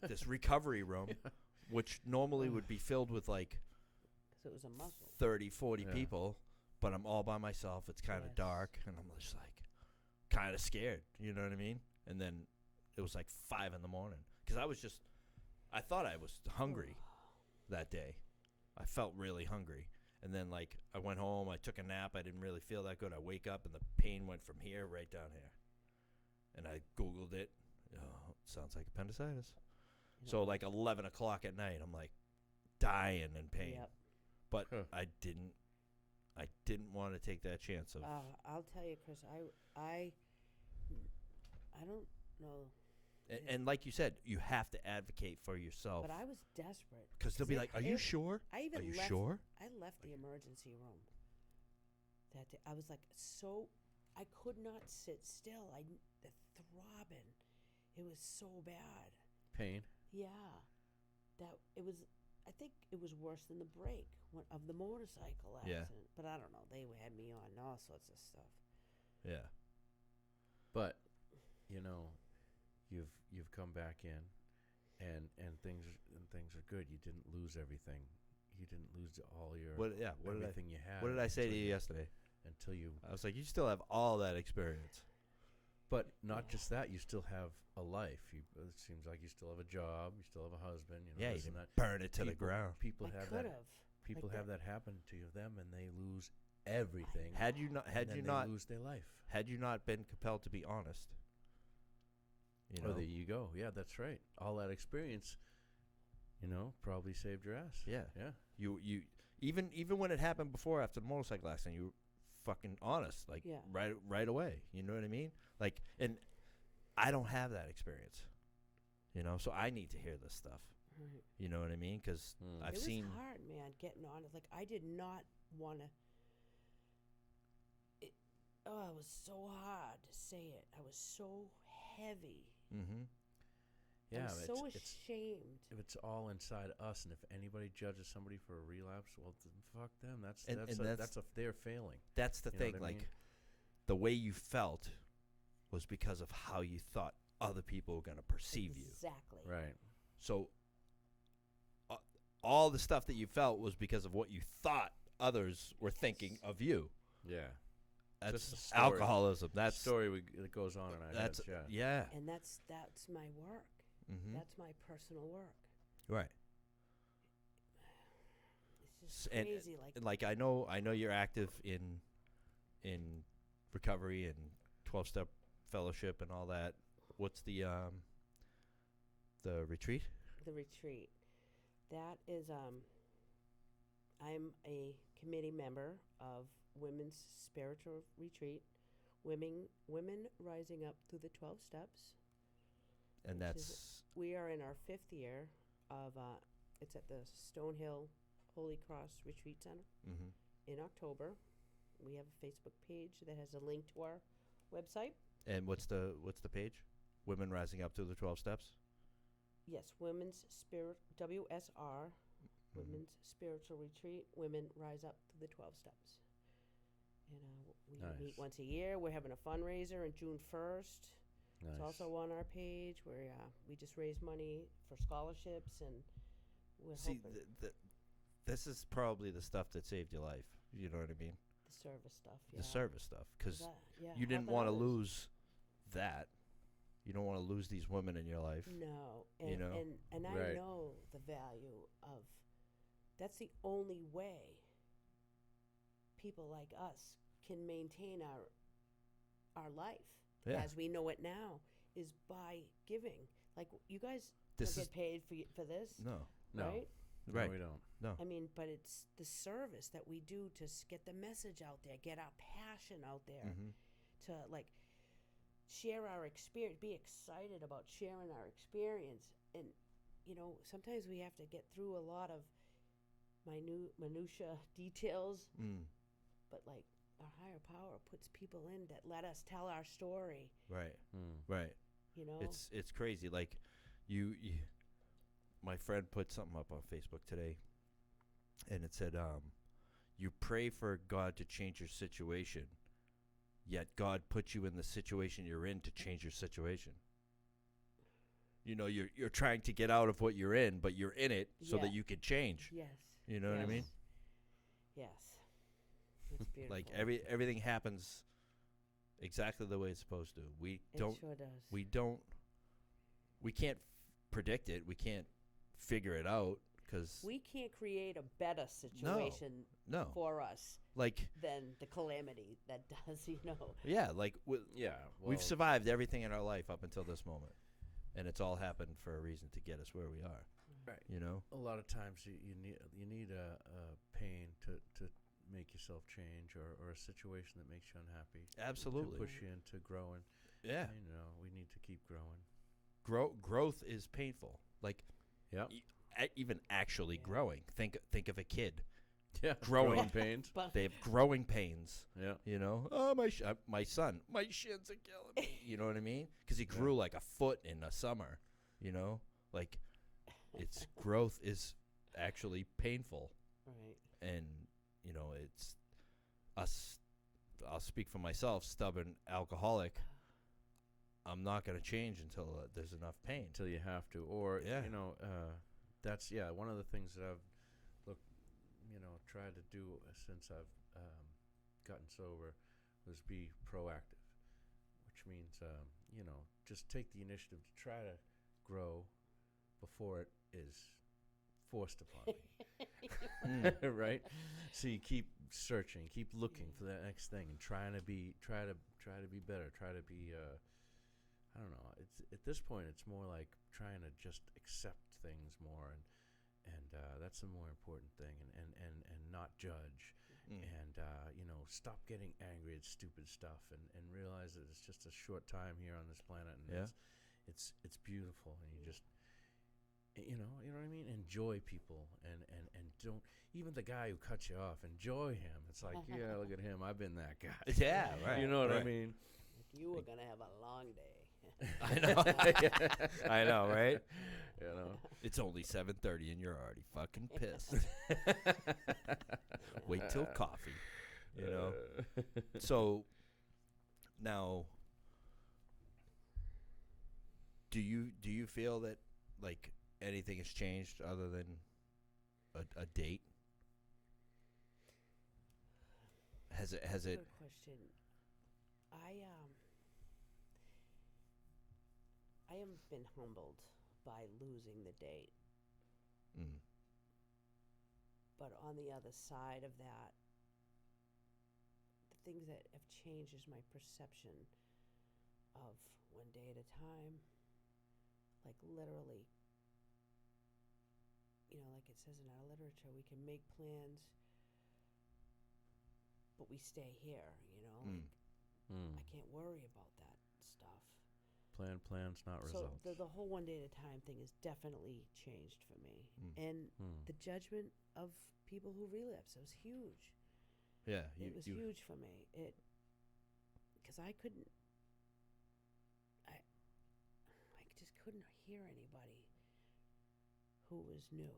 this recovery room, which normally would be filled with like Because it was a muscle. 30, 40 Yeah. people, but I'm all by myself. It's kind of Yes. dark, and I'm just like kind of scared. You know what I mean? And then it was like 5 a.m. because I thought I was hungry that day. I felt really hungry. And then, like, I went home, I took a nap, I didn't really feel that good. I wake up, and the pain went from here right down here. And I Googled it. Oh, sounds like appendicitis. You So, know, like, 11 o'clock at night, I'm, like, dying in pain. Yep. But Huh. I didn't want to take that chance of... I'll tell you, Chris. I don't know, and like you said, you have to advocate for yourself. but I was desperate. Because they'll be like, are you sure? I even Are you left, sure? I left the emergency room that day. I was like I could not sit still. The throbbing, it was so bad. pain. Yeah, that it was. I think it was worse than the break of the motorcycle Yeah. accident. But I don't know. They had me on all sorts of stuff. Yeah. But you know, you've come back in, and things are good. You didn't lose everything. You didn't lose all your everything you had. What did I say to you yesterday? Until you. I was like, you still have all that experience. But not just that. You still have a life. It seems like you still have a job. You still have a husband. You know, Yeah, you this and didn't that. burn it to the ground. People I have could that. have. People Like have that happen to them, and they lose everything. Had you not, and then they lose their life. had you not been compelled to be honest, you know, Oh, there you go. Yeah, that's right. All that experience, probably saved your ass. Yeah. Yeah. you even when it happened before after the motorcycle accident, you were fucking honest, like Yeah. right away. You know what I mean? Like, and I don't have that experience, so I need to hear this stuff. Right. You know what I mean? Because I've It was seen. hard, man, getting on it. Like, I did not want to. It was so hard to say it. I was so heavy. Mm-hmm. Yeah, I'm so it's ashamed. if it's all inside us, and if anybody judges somebody for a relapse, well, fuck them. That's they're failing. That's the You know thing. what I Like mean? the way you felt was because of how you thought other people were going to perceive you. Exactly. Right. So all the stuff that you felt was because of what you thought others were thinking of you. Yeah. That's Just a story. alcoholism. That's Story that goes on in our that's heads. Yeah. And that's my work. Mm-hmm. That's my personal work. Right. It's just crazy. Like I know you're active in recovery and 12-step fellowship and all that. What's the retreat? The retreat. That is I'm a committee member of Women's Spiritual Retreat, Women Rising Up Through the 12 Steps. And We are in our 5th year of it's at the Stonehill Holy Cross Retreat Center mm-hmm. in October. We have a Facebook page that has a link to our website. And what's the page? Women Rising Up Through the 12 Steps? Yes, Women's Spirit WSR, Mm-hmm. Women's Spiritual Retreat, Women Rise Up to the 12 Steps. And we Nice. meet once a year. We're having a fundraiser on June 1st. Nice. It's also on our page where we just raise money for scholarships, and we're hoping this is probably the stuff that saved your life. You know what I mean? the service stuff. Yeah. The service stuff, because Yeah, you didn't helping want to others. lose that. You don't want to lose these women in your life. No, You know? and I Right. know the value of. That's the only way people like us can maintain our life Yeah. as we know it now is by giving. Like you guys This don't is- get paid for this, No. No. right? Right. No, we don't. No. I mean, but it's the service that we do to get the message out there, get our passion out there, Mm-hmm. to like share our experience, be excited about sharing our experience. And you know, sometimes we have to get through a lot of minutia details, Mm. but like our higher power puts people in that let us tell our story. Right. Mm. Right. You know, It's crazy. Like you my friend put something up on Facebook today, and it said, you pray for God to change your situation, yet God put you in the situation you're in to change your situation. You know, you're trying to get out of what you're in, but you're in it so that Yeah. you can change. yes, You know what I mean? Yes, it's beautiful. Like everything happens exactly the way it's supposed to. it sure does. We can't predict it. We can't figure it out because We can't create a better situation no, for us like than the calamity that does. You know, yeah, like Yeah. we've survived everything in our life up until this moment, and it's all happened for a reason to get us where we are. Right. You know? A lot of times you need a pain to make yourself change, or a situation that makes you unhappy. Absolutely. To push you into growing. Yeah. You know, we need to keep growing. Growth is painful. Like Yep. even actually growing. Think of a kid. Yeah. Growing pains. but They have growing pains. Yeah. You know, oh my son, my shins are killing me. You know what I mean? Because he grew like a foot in the summer. You know, like its growth is actually painful, right. and you know it's us. I'll speak for myself, stubborn alcoholic. I'm not going to change until there's enough pain. Until you have to, or Yeah. you know, that's one of the things that I've tried to do since I've gotten sober was be proactive, which means just take the initiative to try to grow before it is forced upon me. Right? So you keep searching, keep looking for that next thing, and try to be better, try to be I don't know. It's at this point it's more like trying to just accept things more, and that's the more important thing, and not judge, and stop getting angry at stupid stuff, and realize that it's just a short time here on this planet, and it's beautiful, and you just you know what I mean. Enjoy people, and don't, even the guy who cuts you off, enjoy him. It's like, yeah, look at him. I've been that guy. Yeah, right. You know what I right. mean? You were gonna have a long day. I know. I know, right? You know. It's only 7:30 and you're already fucking pissed. Wait till coffee. You know. So now, do you feel that like anything has changed other than a date? Has it? Good question. I have been humbled by losing the date. Mm. But on the other side of that, the things that have changed is my perception of one day at a time. Like literally, like it says in our literature, we can make plans, but we stay here, Like, I can't worry about that stuff. Plans, not results. So the whole one day at a time thing has definitely changed for me. And the judgment of people who relapse, it was huge. Yeah. It was huge for me. Because I just couldn't hear anybody who was new.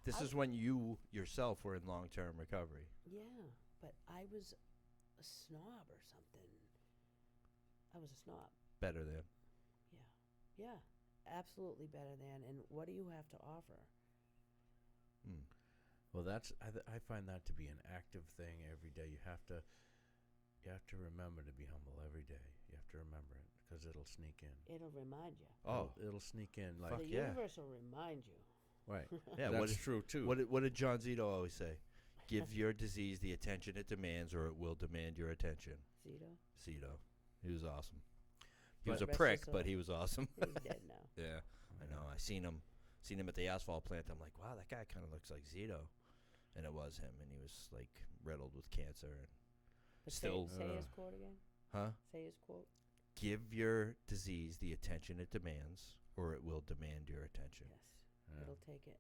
This is when you yourself were in long-term recovery. Yeah, but I was a snob or something. I was a snob. Better than. Yeah, absolutely better than. And what do you have to offer? Well, I find that to be an active thing every day. You have to remember to be humble every day. You have to remember it because it'll sneak in. It'll remind you. Oh, it'll sneak in. Fuck the yeah. universe will remind you. Right. Yeah, that's true too. What did John Zito always say? Give your disease the attention it demands, or it will demand your attention. Zito. He was awesome. He was a prick, but he was awesome. He's dead now. Yeah, I know. I seen him at the asphalt plant. I'm like, wow, that guy kind of looks like Zito, and it was him, and he was like riddled with cancer, and But still. say his quote again. Huh? Say his quote. Give your disease the attention it demands, or it will demand your attention. Yes, Yeah. it'll take it.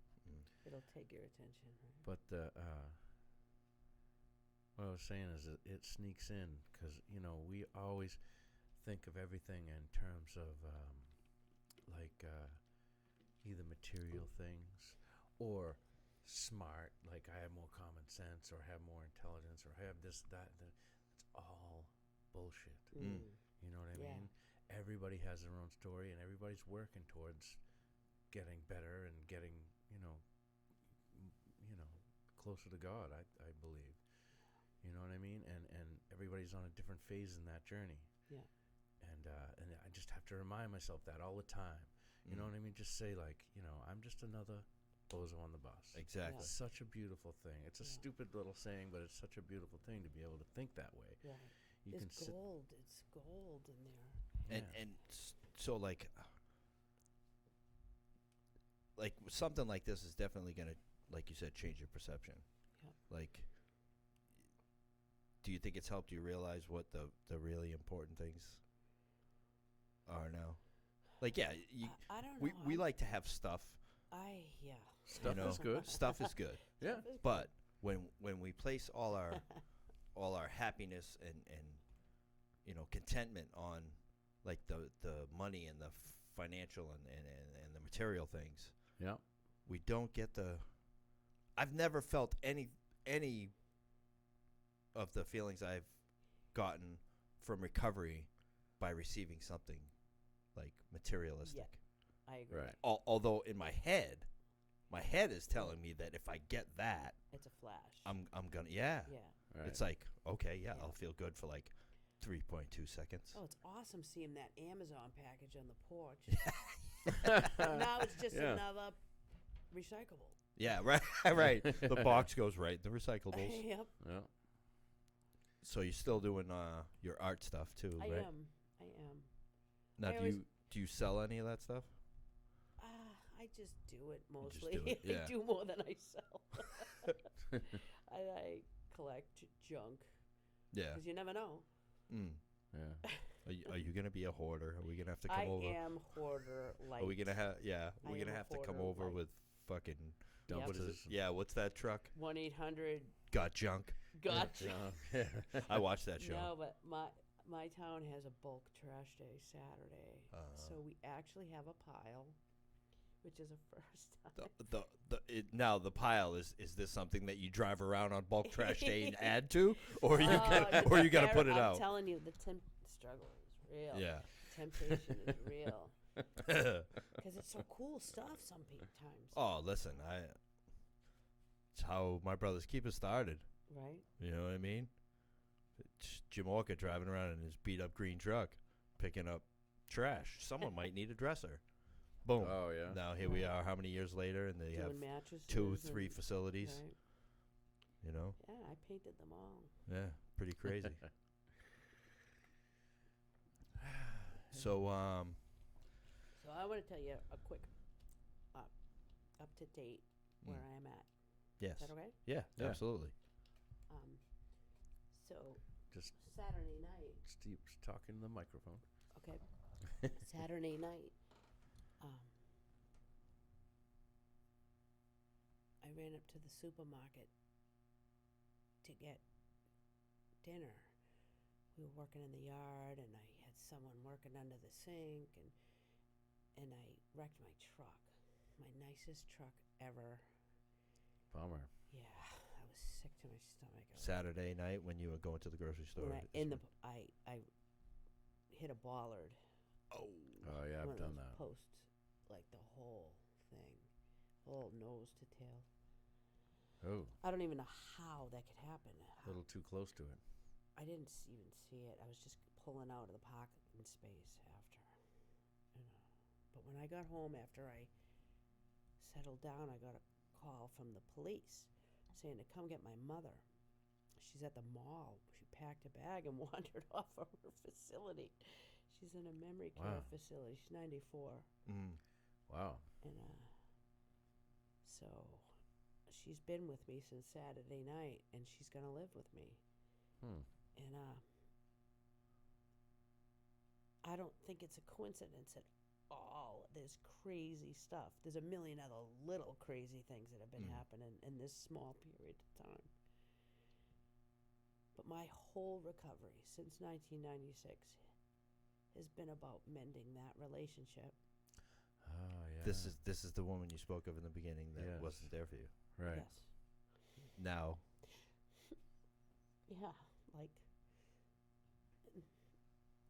It'll take your attention. Right? But what I was saying is it sneaks in because we always think of everything in terms of either material things or smart, like I have more common sense or have more intelligence or have this, that. It's all bullshit. You know what I mean? Everybody has their own story and everybody's working towards getting better and getting, closer to God, I believe. You know what I mean? And everybody's on a different phase in that journey. Yeah. And I just have to remind myself that all the time. You know what I mean? Just say I'm just another bozo on the bus. Exactly. It's such a beautiful thing. It's a stupid little saying, but it's such a beautiful thing to be able to think that way. Right. It's gold in there. And so like something like this is definitely gonna, like you said, change your perception. Yeah. Like, do you think it's helped you realize what the really important things are now? Like, yeah, I don't know. We like to have stuff. Stuff is good. Stuff is good. Yeah. But when we place all our happiness and contentment on like the money and the financial and the material things, Yeah. we don't get the. I've never felt any of the feelings I've gotten from recovery by receiving something like materialistic. Yeah, I agree. Right. Although in my head is telling me that if I get that, It's a flash. I'm gonna yeah. Right. It's like, okay, I'll feel good for like 3.2 seconds. Oh, it's awesome seeing that Amazon package on the porch. Now it's just another recyclable. Yeah, right, right. The box goes right in the recyclables. Yep. Yeah. So you're still doing your art stuff too, I right? am. Now, I do you sell any of that stuff? I just do it just mostly. do it, yeah. I do more than I sell. I collect junk Yeah. because you never know. Yeah. Are you gonna be a hoarder? Are we gonna have to come I over? am hoarder light. Are we gonna have? Yeah, I we're gonna am a have to come hoarder over light. with fucking. Yep. What is it? Yeah, what's that truck? 1-800 Got junk. got you. Yeah. I watched that show. No, but my town has a bulk trash day Saturday, so we actually have a pile, which is a first time. Now the pile is this something that you drive around on bulk trash day and add to, or you gotta put it I'm out? telling you, the struggle is real. Yeah. Temptation is real. Because it's so cool stuff sometimes. Oh, listen, it's how my brothers keep us started. Right? You know what I mean? It's Jim Orca driving around in his beat up green truck, picking up trash. Someone might need a dresser. Boom. Oh, yeah. Now here we are, how many years later, and they Doing have mattresses 2-3 and- facilities. Right. You know? Yeah, I painted them all. Yeah, pretty crazy. So, So I want to tell you a quick up to date where I am at. yes. Is that okay? Yeah, Yeah. absolutely. So Just Saturday night, keep talking to the microphone. okay. Saturday night, I ran up to the supermarket to get dinner. We were working in the yard, and I had someone working under the sink, and I wrecked my truck, my nicest truck ever. Bummer. Yeah, I was sick to my stomach. Saturday night when you were going to the grocery store. I hit a bollard. Oh. Oh, yeah, I've One of done those that. Posts, like the whole thing, whole nose to tail. Oh, I don't even know how that could happen. a little too close to it. I didn't even see it. I was just pulling out of the parking space after, you know. But when I got home after I settled down, I got a call from the police saying to come get my mother. She's at the mall. She packed a bag and wandered off from her facility. She's in a memory care Wow. facility. She's 94. Wow. And so she's been with me since Saturday night, and she's going to live with me. And I don't think it's a coincidence at all. There's crazy stuff. There's a million other little crazy things that have been happening in this small period of time. But my whole recovery since 1996 has been about mending that relationship. Oh, yeah. This is the woman you spoke of in the beginning that Yes. wasn't there for you. right. Yes. Now, Yeah, like,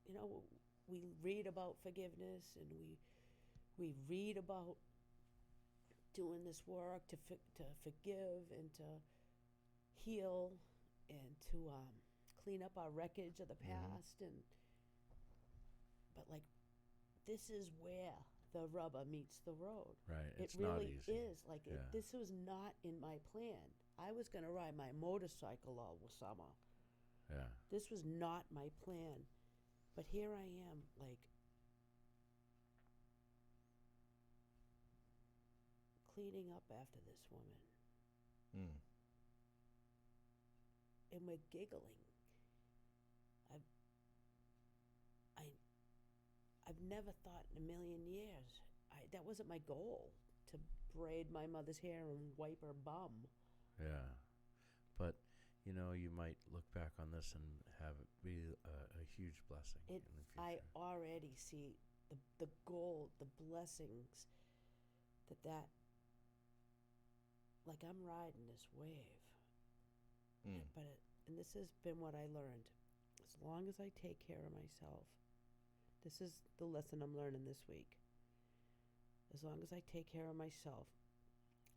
you know, we read about forgiveness, and we read about doing this work to forgive and to heal and to clean up our wreckage of the past, but like, this is where the rubber meets the road. Right. It It's not really easy. is. Like, Yeah. this was not in my plan. I was going to ride my motorcycle all summer. Yeah. This was not my plan. But here I am, like, cleaning up after this woman. And we're giggling. I've never thought in a million years. That wasn't my goal, to braid my mother's hair and wipe her bum. Yeah. But, you know, you might look back on this and have it be a huge blessing in the future. I already see the gold, the blessings that like, I'm riding this wave. And this has been what I learned. As long as I take care of myself, this is the lesson I'm learning this week. As long as I take care of myself,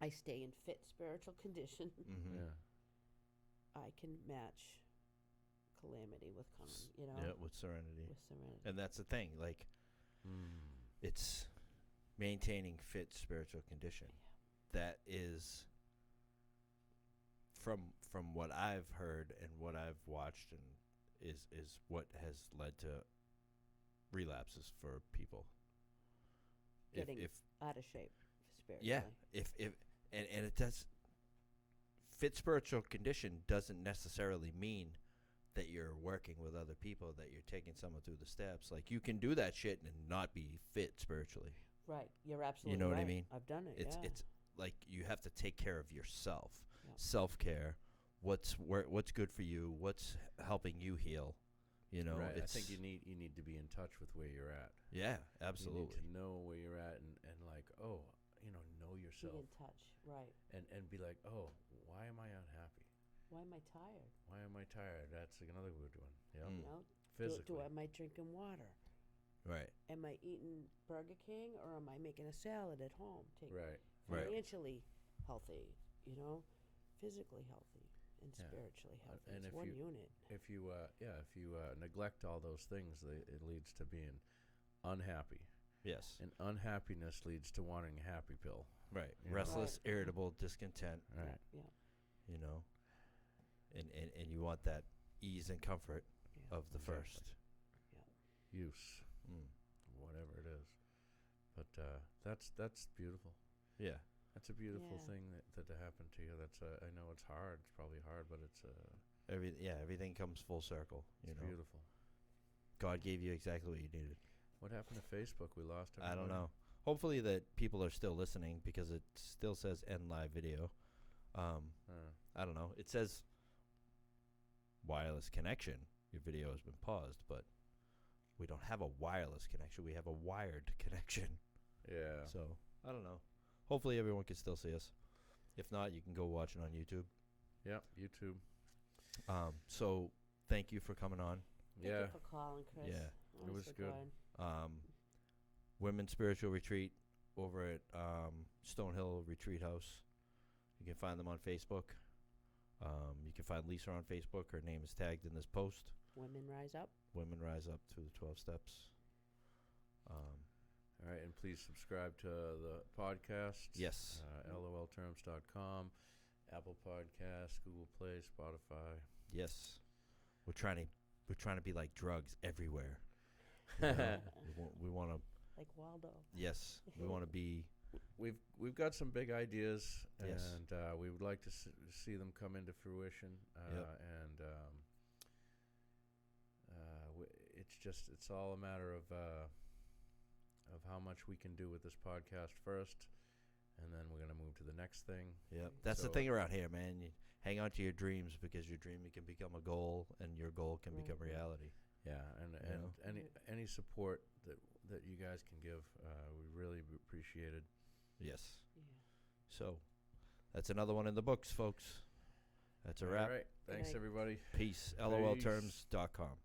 I stay in fit spiritual condition. Yeah. I can match calamity with calm, you know? yeah, with serenity. With serenity. And that's the thing. Like, it's maintaining fit spiritual condition. That is, from what I've heard and what I've watched, and is what has led to relapses for people. Getting if out of shape spiritually. yeah, if and it does. Fit spiritual condition doesn't necessarily mean that you're working with other people, that you're taking someone through the steps. Like, you can do that shit and not be fit spiritually. Right. You're absolutely You know right. what I mean? I've done it. It's like, you have to take care of yourself. Yeah. Self-care. What's good for you? What's helping you heal? You know, right. I think you need to be in touch with where you're at. Yeah, absolutely. You need to know where you're at and like, know Be yourself. in touch, right? And be like, oh, why am I unhappy? Why am I tired? Why am I tired? That's another good one. Yeah. You know, Physically. am I drinking water? Right. Am I eating Burger King or am I making a salad at home? Right. Financially healthy, physically healthy and spiritually healthy. And it's one unit. If you neglect all those things, it leads to being unhappy. Yes. And unhappiness leads to wanting a happy pill. Right. You know? Restless, irritable, discontent. Right. Yeah. You know, and you want that ease and comfort of the first. Yeah. Use. Whatever it is. But that's beautiful. Yeah. That's a beautiful thing that happened to you. That's I know it's hard. It's probably hard, but it's everything comes full circle. It's beautiful. God gave you exactly what you needed. What happened to Facebook? We lost everybody. I don't know. Hopefully that people are still listening because it still says end live video. I don't know. It says wireless connection. Your video has been paused, but we don't have a wireless connection. We have a wired connection. Yeah. So I don't know. Hopefully everyone can still see us. If not, you can go watch it on YouTube. Yep, YouTube. So thank you for coming on. Thank you for calling, Chris. Yeah. It was good. Women's Spiritual Retreat over at Stonehill Retreat House. You can find them on Facebook. You can find Lisa on Facebook. Her name is tagged in this post. Women Rise Up. Women Rise Up through the 12 Steps. All right, and please subscribe to the podcast. Yes. LOLTerms.com, Apple Podcasts, Google Play, Spotify. Yes. We're trying to be like drugs everywhere. We want to. Like Waldo. Yes, we want to be. We've got some big ideas, Yes. and we would like to see them come into fruition. Yep. And it's all a matter of how much we can do with this podcast first, and then we're gonna move to the next thing. Yep. That's the thing around here, man. You hang on to your dreams because your dream can become a goal, and your goal can become reality. Yeah, and any support that you guys can give, we really appreciate it. Yes. Yeah. So, that's another one in the books, folks. That's a wrap. All right. Thanks, everybody. Peace. LOLterms.com.